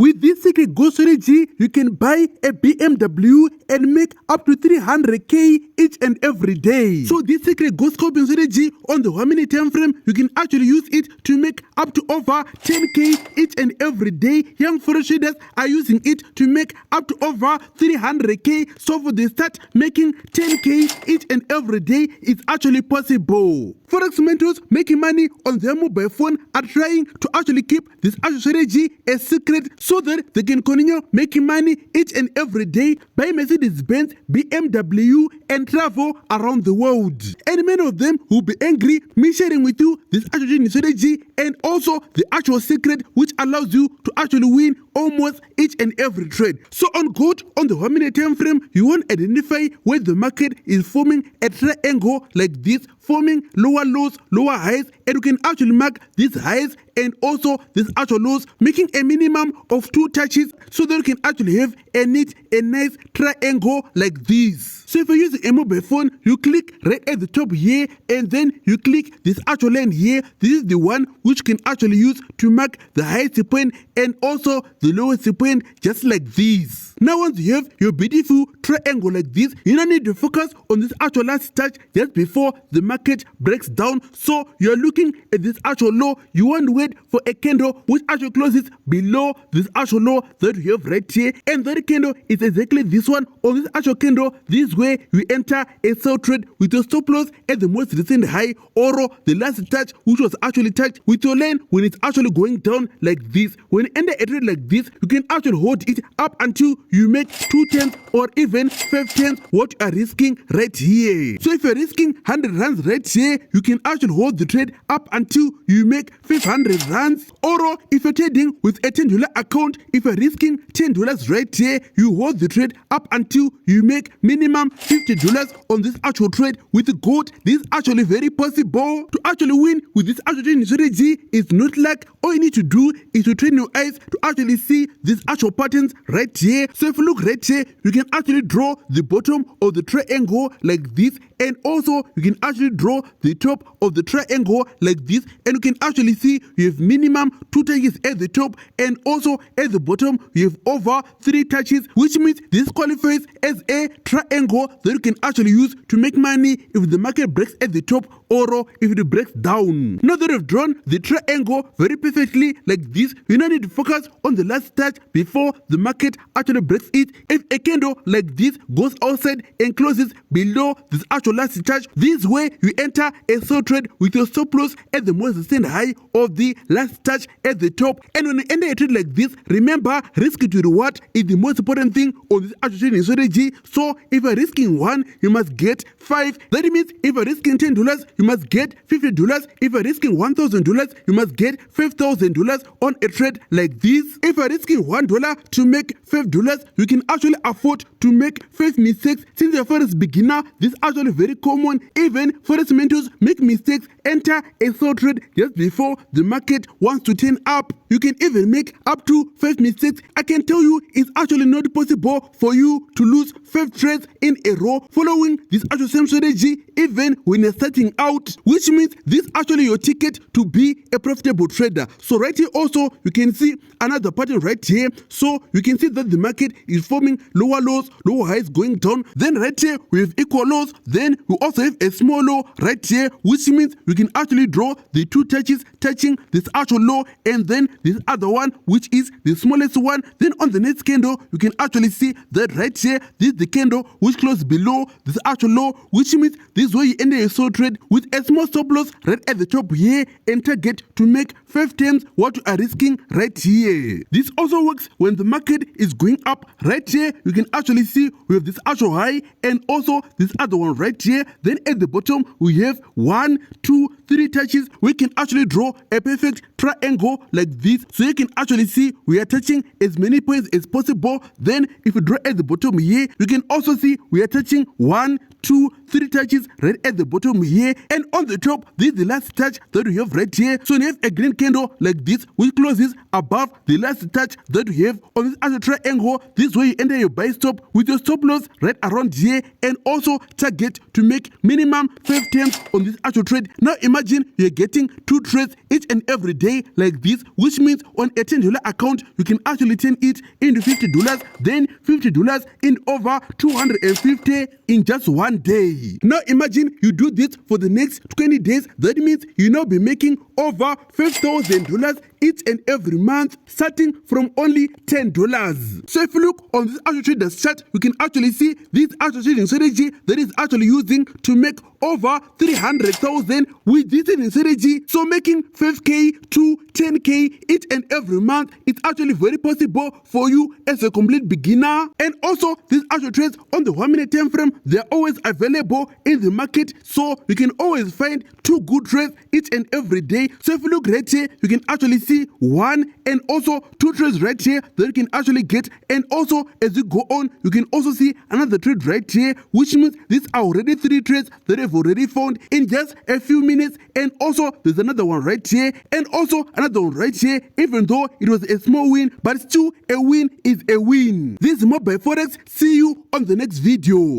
With this secret go strategy, you can buy a BMW and make up to 300k each and every day. So this secret go scalping strategy on the 1 minute time frame, you can actually use it to make up to over 10k each and every day. Young forex traders are using it to make up to over 300k. So for they start making 10k each and every day, it's actually possible. Forex mentors making money on their mobile phone are trying to actually keep this actual strategy a secret so that they can continue making money each and every day, buy Mercedes-Benz, BMW and travel around the world. And many of them will be angry me sharing with you this actual strategy and also the actual secret which allows you to actually win almost each and every trade. So on gold, on the 1 minute time frame, you want to identify where the market is forming a triangle like this, forming lower lows, lower highs, and you can actually mark these highs and also these actual lows, making a minimum of 2 touches so that you can actually have a neat, a nice triangle like this. So if you're using a mobile phone, you click right at the top here and then you click this actual line here. This is the one which you can actually use to mark the highest point and also the lowest point, just like this. Now once you have your beautiful triangle like this, you don't need to focus on this actual last touch just before the market breaks down. So you're looking at this actual low, you want to wait for a candle which actually closes below this actual low that you have right here, and that candle is exactly this one. On this actual candle, this way you enter a sell trade with your stop loss at the most recent high or the last touch which was actually touched with your line when it's actually going down like this. When you enter a trade like this, you can actually hold it up until you make 2 tenths or even 5 tenths what you are risking right here. So if you're risking 100 rands right here, you can actually hold the trade up until you make 500 rands. Or if you're trading with a $10 account, if you're risking $10 right here, you hold the trade up until you make minimum $50 on this actual trade with gold. This is actually very possible. To actually win with this actual trading strategy is not luck. All you need to do is to train your eyes to actually see these actual patterns right here. So if you look right here, you can actually draw the bottom of the triangle like this, and also you can actually draw the top of the triangle like this, and you can actually see you have minimum 2 touches at the top, and also at the bottom you have over 3 touches, which means this qualifies as a triangle that you can actually use to make money if the market breaks at the top or if it breaks down. Now that you've drawn the triangle very perfectly like this, you now need to focus on the last touch before the market actually breaks it. If a candle like this goes outside and closes below this actual last touch, this way you enter a sell trade with your stop loss at the most recent high of the last touch at the top. And when you enter a trade like this, remember, risk to reward is the most important thing on this actual trading strategy. So if you're risking 1, you must get 5. That means if you're risking $10, you must get $50. If you're risking $1,000, you must get $5,000 on a trade like this. If you're risking $1 to make $5, you can actually afford to make 5 mistakes. Since you're a forex beginner, this is actually very common. Even forex mentors make mistakes, enter a sell trade just before the market wants to turn up. You can even make up to 5 mistakes. I can tell you it's actually not possible for you to lose 5 trades in a row following this actual same strategy even when you're starting out, which means this is actually your ticket to be a profitable trader. So right here also you can see another pattern right here. So you can see that the market is forming lower lows, lower highs going down. Then right here we have equal lows. Then we also have a small low right here, which means you can actually draw the 2 touches touching this actual low and then this other one which is the smallest one. Then on the next candle you can actually see that right here this is the candle which closed below this actual low, which means this is where you enter a sell trade with a small stop loss right at the top here and target to make 5 times what you are risking right here. This also works when the market is going up. Right here you can actually see we have this actual high and also this other one right here. Then at the bottom we have 1, 2, 3 touches. We can actually draw a perfect triangle like this, so you can actually see we are touching as many points as possible. Then if you draw at the bottom here, you can also see we are touching 1, 2, 3 touches right at the bottom here, and on the top this is the last touch that we have right here. So when you have a green candle like this which closes above the last touch that we have on this other triangle, this way you enter your buy stop with your stop loss right around here, and also target to make minimum 5 times on this actual trade. Now imagine you're getting 2 trades each and every day like this, which means on a $10 account you can actually turn it into $50, then $50 in over 250 in just one day. Now imagine you do this for the next 20 days. That means you now be making over $5,000 each and every month, starting from only $10. So if you look on this actual traders chart, you can actually see this actual trading strategy that is actually using to make over 300,000 with this trading strategy. So making 5k to 10k each and every month, it's actually very possible for you as a complete beginner. And also these actual trades on the 1 minute time frame, they're always available in the market, so you can always find 2 good trades each and every day. So if you look right here, you can actually see 1 and also 2 trades right here that you can actually get. And also as you go on, you can also see another trade right here, which means these are already 3 trades that I've already found in just a few minutes. And also there's another one right here, and also another one right here. Even though it was a small win, but still a win is a win. This is Mobile Forex. See you on the next video.